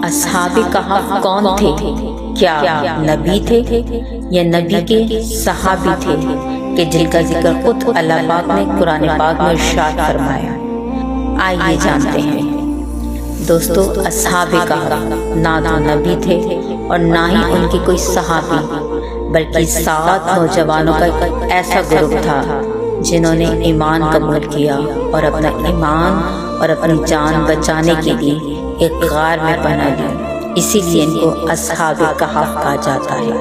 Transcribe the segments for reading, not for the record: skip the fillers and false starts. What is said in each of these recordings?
اصحاب کہف کون تھے؟ کیا نبی تھے یا نبی کے صحابی تھے کہ جن کا ذکر خود اللہ پاک نے قرآن پاک میں ارشاد فرمایا؟ آئیے جانتے ہیں دوستو، اصحاب کہف نہ تو نبی تھے اور نہ ہی ان کی کوئی صحابی، بلکہ 7 نوجوانوں کا ایک ایسا گروپ تھا جنہوں نے ایمان قبول کیا اور اپنا ایمان اور اپنی جان بچانے کے لیے ایک غار میں پناہ لی۔ اسی لیے ان کو اصحاب کہف کہا جاتا ہے۔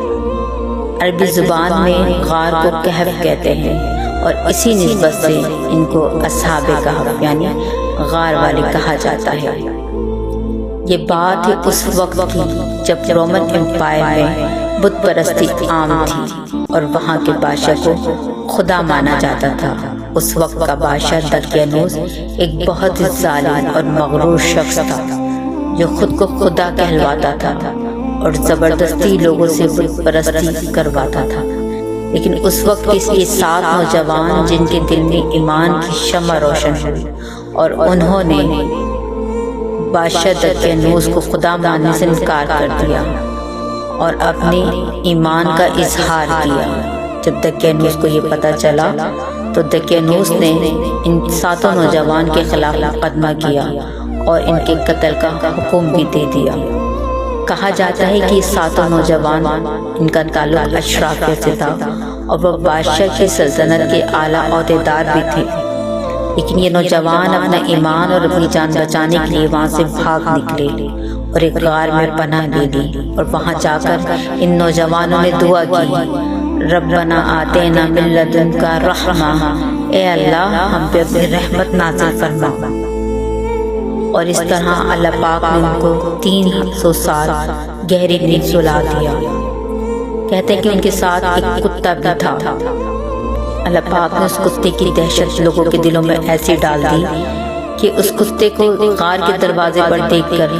عربی زبان میں غار کو کہف کہتے ہیں اور اسی نسبت سے ان کو اصحاب کہف یعنی غار والے کہا جاتا ہے۔ یہ بات اس وقت کی جب رومن امپائر میں بت پرستی عام تھی اور وہاں کے بادشاہ کو خدا مانا جاتا تھا۔ اس وقت کا بادشاہ دقیانوس ایک بہت ظالم اور مغرور شخص تھا جو خود کو خدا کہلواتا تھا اور زبردستی لوگوں سے بت پرستی کرواتا تھا۔ لیکن اس وقت کے 7 نوجوان جن کے دل میں ایمان کی شمع روشن ہوئی اور انہوں نے بادشاہ دقیانوس کو خدا ماننے سے انکار کر دیا اور اپنے ایمان کا اظہار کیا۔ جب دقیانوس کو یہ پتہ چلا تو دقیانوس نے ان 7 نوجوان کے خلاف مقدمہ کیا اور ان کے قتل کا حکم بھی دے دیا۔ کہا جاتا ہے کہ یہ 7 نوجوان، ان کا تعلق اشرافیہ سے تھا اور وہ بادشاہ کی سلطنت کے اعلیٰ عہدیدار بھی تھے، لیکن یہ نوجوان اپنا ایمان اور اپنی جان بچانے کے لیے وہاں سے بھاگ نکلے اور ایک غار میں پناہ لے لی اور وہاں جا کر ان نوجوانوں نے دعا کی، ربنا آتینا من لدنک رحمہ، اے اللہ ہم پہ اپنی رحمت نازل فرما۔ اور اس طرح اللہ پاک نے ان کو 300 سال گہری نیند سلا دیا۔ کہتے ہیں کہ ان کے ساتھ ایک کتا بھی تھا۔ اللہ پاک نے اس کتے کی دہشت لوگوں کے دلوں میں ایسی ڈال دی کہ اس کتے کو غار کے دروازے پر دیکھ کر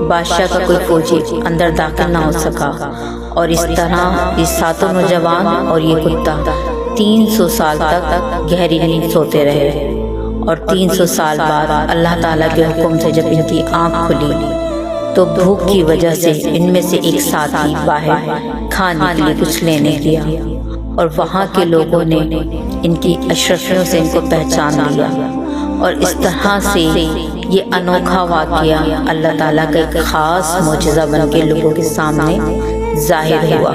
بادشاہ کا کوئی فوجی اندر داخل نہ ہو سکا، اور اس طرح یہ 7 نوجوان اور یہ کتا 300 سال تک گہری نیند سوتے رہے۔ اور 300 سال بعد اللہ تعالیٰ کے حکم سے جب ان کی آنکھ کھلی تو بھوک کی وجہ سے ان میں سے ایک ساتھی باہر کھانے کے لیے کچھ لینے گیا اور وہاں کے لوگوں نے ان کی اشرفیوں سے ان کو پہچان لیا، اور اس طرح سے یہ انوکھا واقعہ اللہ تعالیٰ کا ایک خاص معجزہ بن کے لوگوں کے سامنے ظاہر ہوا۔